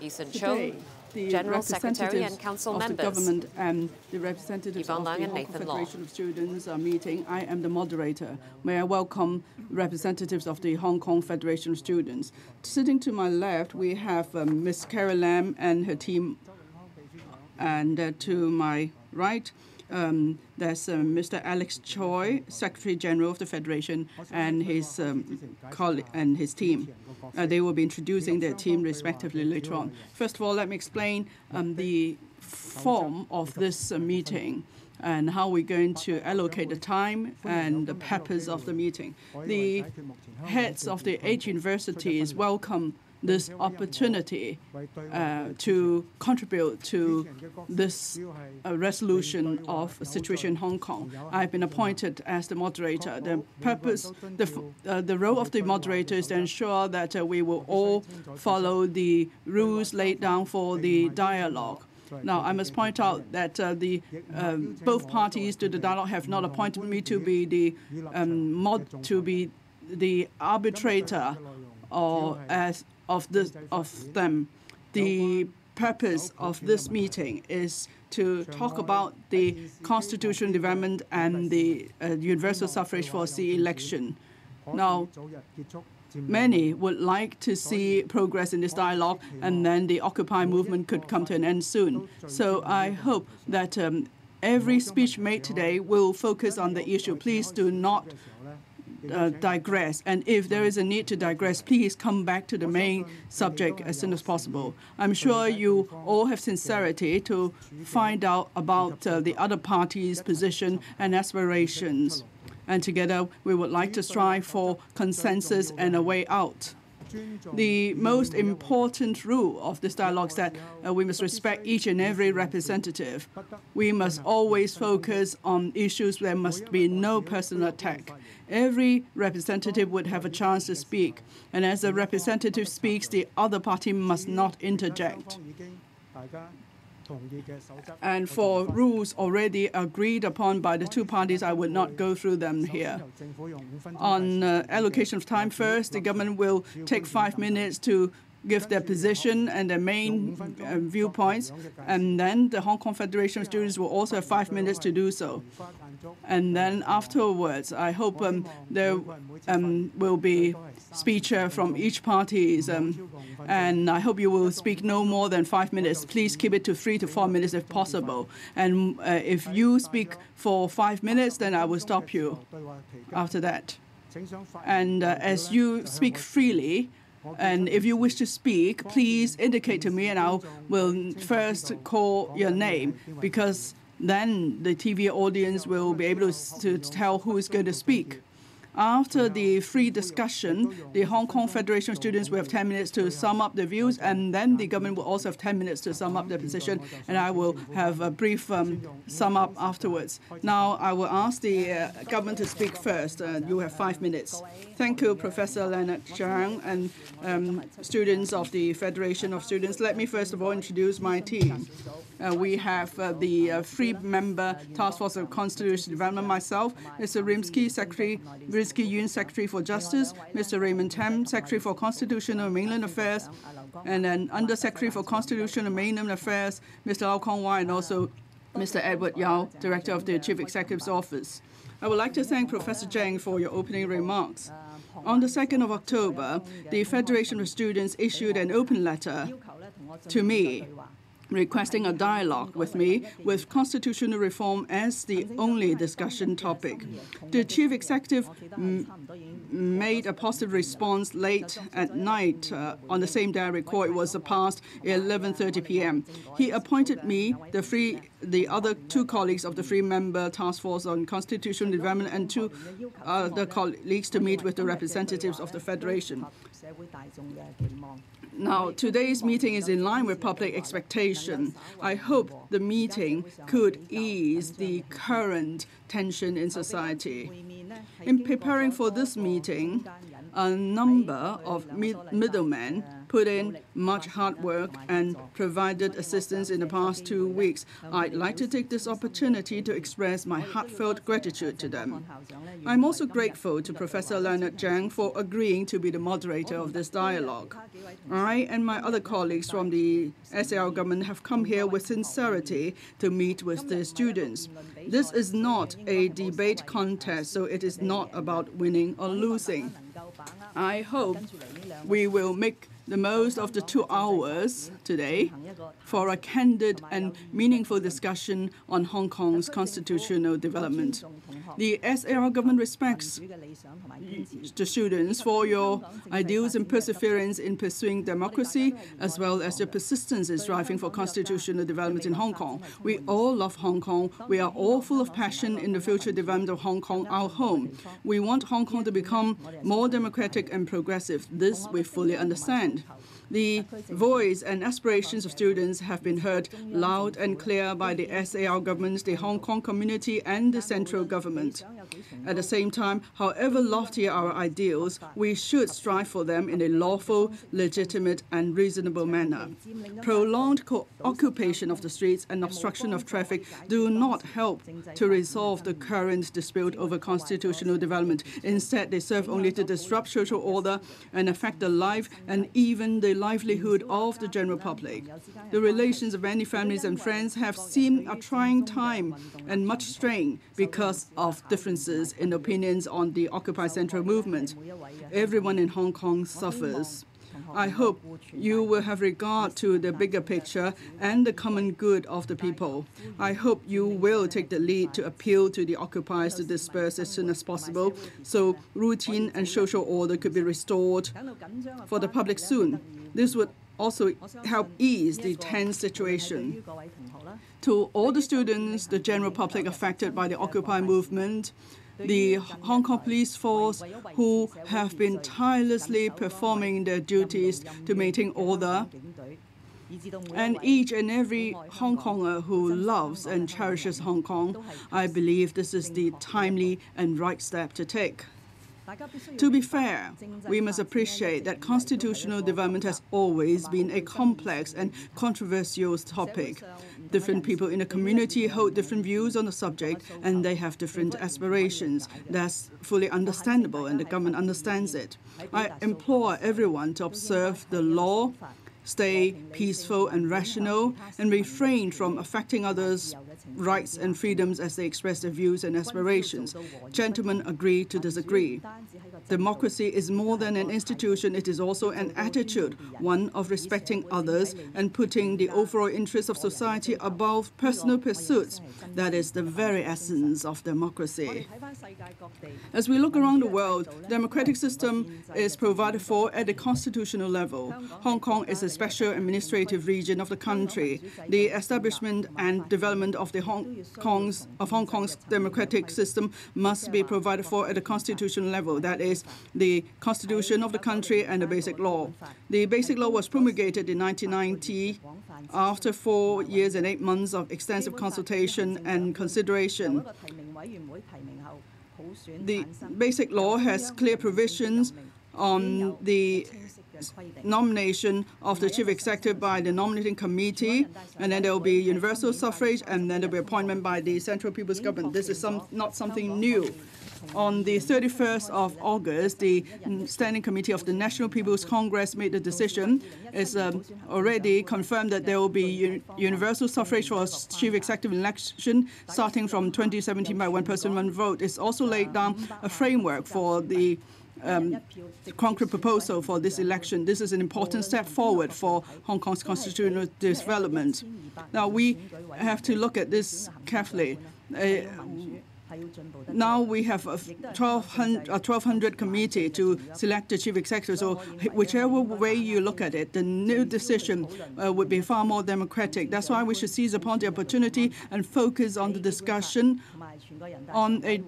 Today, the General Secretary and Council of members, the government and the representatives of the Hong Kong Federation of Students are meeting. I am the moderator. May I welcome representatives of the Hong Kong Federation of Students. Sitting to my left, we have Ms. Carrie Lam and her team. And to my right, there's Mr. Alex Choi, Secretary General of the Federation, and his colleague and his team. They will be introducing their team respectively later on. First of all, let me explain the form of this meeting and how we're going to allocate the time and the purpose of the meeting. The heads of the 8 universities welcome this opportunity to contribute to this resolution of the situation in Hong Kong. I've been appointed as the moderator. The purpose, the role of the moderator is to ensure that we will all follow the rules laid down for the dialogue. Now, I must point out that both parties to the dialogue have not appointed me to be the arbitrator or of them. The purpose of this meeting is to talk about the constitutional development and the universal suffrage for the election. Now, many would like to see progress in this dialogue, and then the Occupy movement could come to an end soon. So I hope that every speech made today will focus on the issue. Please do not digress, and if there is a need to digress, please come back to the main subject as soon as possible. I'm sure you all have sincerity to find out about the other party's position and aspirations, and together we would like to strive for consensus and a way out. The most important rule of this dialogue is that we must respect each and every representative. We must always focus on issues where there must be no personal attack. Every representative would have a chance to speak, and as the representative speaks, the other party must not interject. And for rules already agreed upon by the two parties, I would not go through them here. On allocation of time, first, the government will take 5 minutes to give their position and their main viewpoints, and then the Hong Kong Federation of Students will also have 5 minutes to do so. And then afterwards, I hope there will be speech from each party, and I hope you will speak no more than 5 minutes. Please keep it to 3 to 4 minutes if possible. And if you speak for 5 minutes, then I will stop you after that. And as you speak freely, and if you wish to speak, please indicate to me, and I will first call your name, because then the TV audience will be able to tell who is going to speak. After the free discussion, the Hong Kong Federation of Students will have 10 minutes to sum up their views, and then the government will also have 10 minutes to sum up their position, and I will have a brief sum up afterwards. Now, I will ask the government to speak first. You have 5 minutes. Thank you, Professor Leonard Zhang and students of the Federation of Students. Let me first of all introduce my team. We have the three-member Task Force of Constitutional Development, myself, Mr. Rimsky Yun, Secretary for Justice, Mr. Raymond Tam, Secretary for Constitutional and Mainland Affairs, and then Under Secretary for Constitutional and Mainland Affairs, Mr. Lau Kong Wai, and also Mr. Edward Yao, Director of the Chief Executive's Office. I would like to thank Professor Zhang for your opening remarks. On the 2nd of October, the Federation of Students issued an open letter to me requesting a dialogue with me with constitutional reform as the only discussion topic. The Chief Executive made a positive response late at night on the same day I recall. It was past 11:30 p.m. He appointed me, the other two colleagues of the three-member Task Force on Constitutional Development, and two other colleagues to meet with the representatives of the Federation. Now, today's meeting is in line with public expectation. I hope the meeting could ease the current tension in society. In preparing for this meeting, a number of middlemen put in much hard work and provided assistance in the past 2 weeks. I'd like to take this opportunity to express my heartfelt gratitude to them. I'm also grateful to Professor Leonard Zhang for agreeing to be the moderator of this dialogue. I and my other colleagues from the SAR government have come here with sincerity to meet with the students. This is not a debate contest, so it is not about winning or losing. I hope we will make the most of the 2 hours today for a candid and meaningful discussion on Hong Kong's constitutional development. The SAR government respects the students for your ideals and perseverance in pursuing democracy, as well as your persistence in striving for constitutional development in Hong Kong. We all love Hong Kong. We are all full of passion in the future development of Hong Kong, our home. We want Hong Kong to become more democratic and progressive. This we fully understand. The voice and aspirations of students have been heard loud and clear by the SAR government, the Hong Kong community, and the central government. At the same time, however lofty our ideals, we should strive for them in a lawful, legitimate, and reasonable manner. Prolonged occupation of the streets and obstruction of traffic do not help to resolve the current dispute over constitutional development. Instead, they serve only to disrupt social order and affect the life and even the livelihood of the general public. The relations of many families and friends have seen a trying time and much strain because of differences in opinions on the Occupy Central movement. Everyone in Hong Kong suffers. I hope you will have regard to the bigger picture and the common good of the people. I hope you will take the lead to appeal to the occupiers to disperse as soon as possible so routine and social order could be restored for the public soon. This would also help ease the tense situation. To all the students, the general public affected by the Occupy movement, the Hong Kong police force who have been tirelessly performing their duties to maintain order, and each and every Hong Konger who loves and cherishes Hong Kong, I believe this is the timely and right step to take. To be fair, we must appreciate that constitutional development has always been a complex and controversial topic. Different people in the community hold different views on the subject, and they have different aspirations. That's fully understandable, and the government understands it. I implore everyone to observe the law, stay peaceful and rational, and refrain from affecting others' rights and freedoms as they express their views and aspirations. Gentlemen agree to disagree. Democracy is more than an institution, it is also an attitude, one of respecting others and putting the overall interests of society above personal pursuits. That is the very essence of democracy. As we look around the world, democratic system is provided for at the constitutional level. Hong Kong is a special administrative region of the country. The establishment and development of the Hong Kong's democratic system must be provided for at the constitutional level. That is the Constitution of the country and the Basic Law. The Basic Law was promulgated in 1990 after 4 years and 8 months of extensive consultation and consideration. The Basic Law has clear provisions on the nomination of the chief executive by the nominating committee, and then there will be universal suffrage, and then there will be appointment by the Central People's Government. This is not something new. On the 31st of August, the Standing Committee of the National People's Congress made the decision. It's already confirmed that there will be universal suffrage for chief executive election starting from 2017 by one person, one vote. It's also laid down a framework for the concrete proposal for this election. This is an important step forward for Hong Kong's constitutional development. Now, we have to look at this carefully. Now we have a 1,200 committee to select the chief executive. So whichever way you look at it, the new decision would be far more democratic. That's why we should seize upon the opportunity and focus on the discussion on a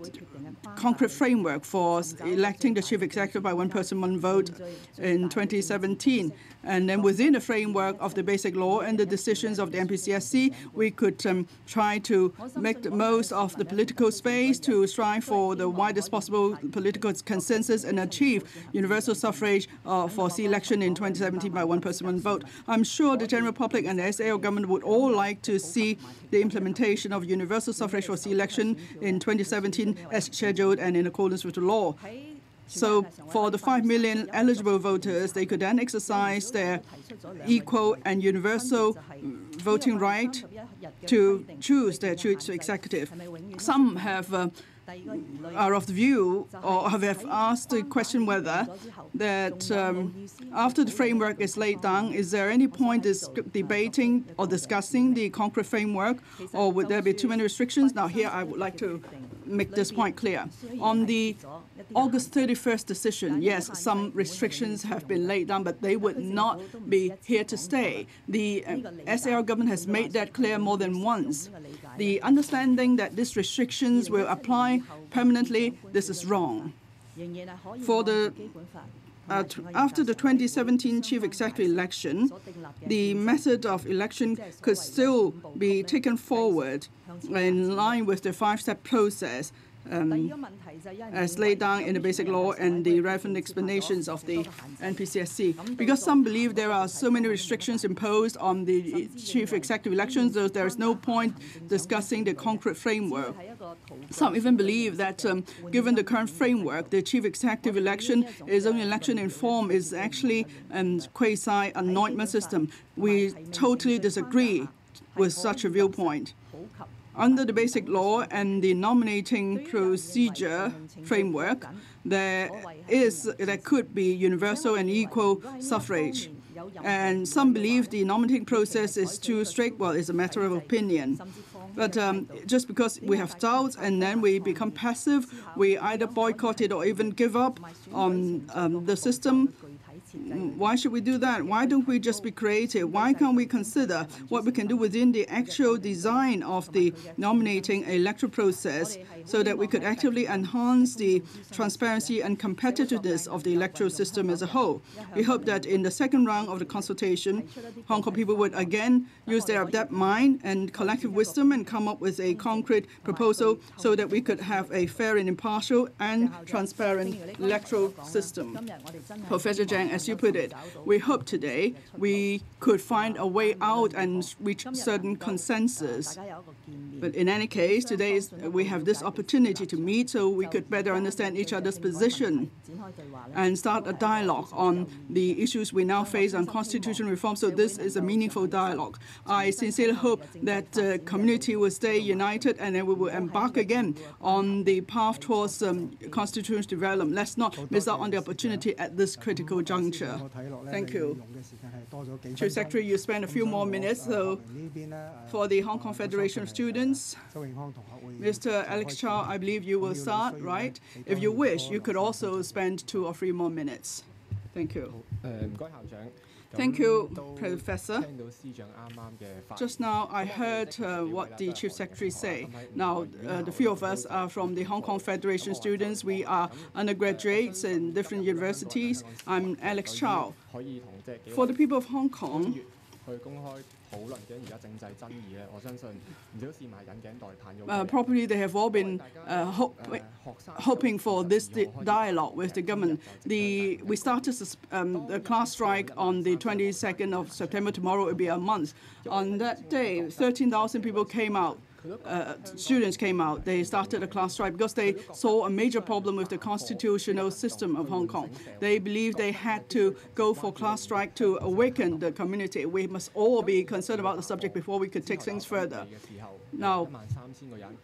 concrete framework for electing the chief executive by one person, one vote in 2017. And then within the framework of the basic law and the decisions of the NPCSC, we could try to make the most of the political space to strive for the widest possible political consensus and achieve universal suffrage for the election in 2017 by one person, one vote. I'm sure the general public and the SAO government would all like to see the implementation of universal suffrage for the election in 2017 as scheduled and in accordance with the law. So for the 5 million eligible voters, they could then exercise their equal and universal voting right to choose their chief executive. Some are of the view or have asked the question whether that after the framework is laid down, is there any point debating or discussing the concrete framework, or would there be too many restrictions? Now here I would like to make this point clear. On the August 31st decision, yes, some restrictions have been laid down, but they would not be here to stay. The SAR government has made that clear more than once. The understanding that these restrictions will apply permanently, this is wrong. For the after the 2017 chief executive election, the method of election could still be taken forward in line with the five-step process as laid down in the basic law and the relevant explanations of the NPCSC. Because some believe there are so many restrictions imposed on the chief executive elections, so there is no point discussing the concrete framework. Some even believe that given the current framework, the chief executive election is only election in form, is actually a quasi-anointment system. We totally disagree with such a viewpoint. Under the basic law and the nominating procedure framework, there could be universal and equal suffrage. And some believe the nominating process is too strict. Well, it's a matter of opinion. But just because we have doubts and then we become passive, we either boycott it or even give up on the system. Why should we do that? Why don't we just be creative? Why can't we consider what we can do within the actual design of the nominating electoral process so that we could actively enhance the transparency and competitiveness of the electoral system as a whole? We hope that in the second round of the consultation, Hong Kong people would again use their adept mind and collective wisdom and come up with a concrete proposal so that we could have a fair and impartial and transparent electoral system. Professor Zhang, as you put it, we hope today we could find a way out and reach certain consensus. But in any case, today we have this opportunity to meet so we could better understand each other's position and start a dialogue on the issues we now face on constitutional reform. So this is a meaningful dialogue. I sincerely hope that the community will stay united and then we will embark again on the path towards constitutional development. Let's not miss out on the opportunity at this critical juncture. Thank you. Chief Secretary, you spent a few more minutes. So for the Hong Kong Federation of Students, Mr. Alex Chow, I believe you will start, right? If you wish, you could also spend 2 or 3 more minutes. Thank you. Thank you, Professor. Just now, I heard what the Chief Secretary say. Now, the few of us are from the Hong Kong Federation students. We are undergraduates in different universities. I'm Alex Chow. For the people of Hong Kong, probably they have all been hoping for this dialogue with the government. We started the class strike on the 22nd of September. Tomorrow will be a month. On that day, 13,000 people came out. Students came out. They started a class strike because they saw a major problem with the constitutional system of Hong Kong. They believed they had to go for class strike to awaken the community. We must all be concerned about the subject before we could take things further. Now,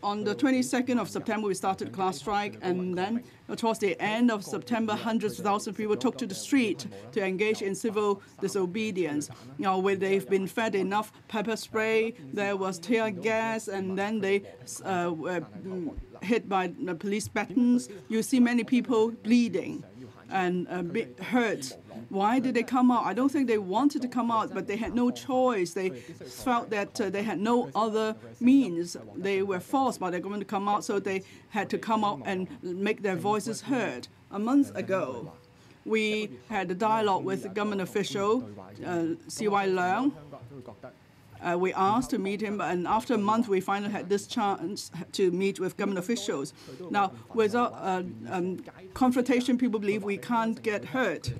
on the 22nd of September, we started class strike, and then towards the end of September, hundreds of thousands of people took to the street to engage in civil disobedience. Now, where they've been fed enough pepper spray, there was tear gas, and then they were hit by the police batons. You see many people bleeding and hurt. Why did they come out? I don't think they wanted to come out, but they had no choice. They felt that they had no other means. They were forced by the government to come out, so they had to come out and make their voices heard. A month ago, We had a dialogue with the government official, C.Y. Leung. We asked to meet him, and after a month, we finally had this chance to meet with government officials. Now, without confrontation, people believe we can't get hurt.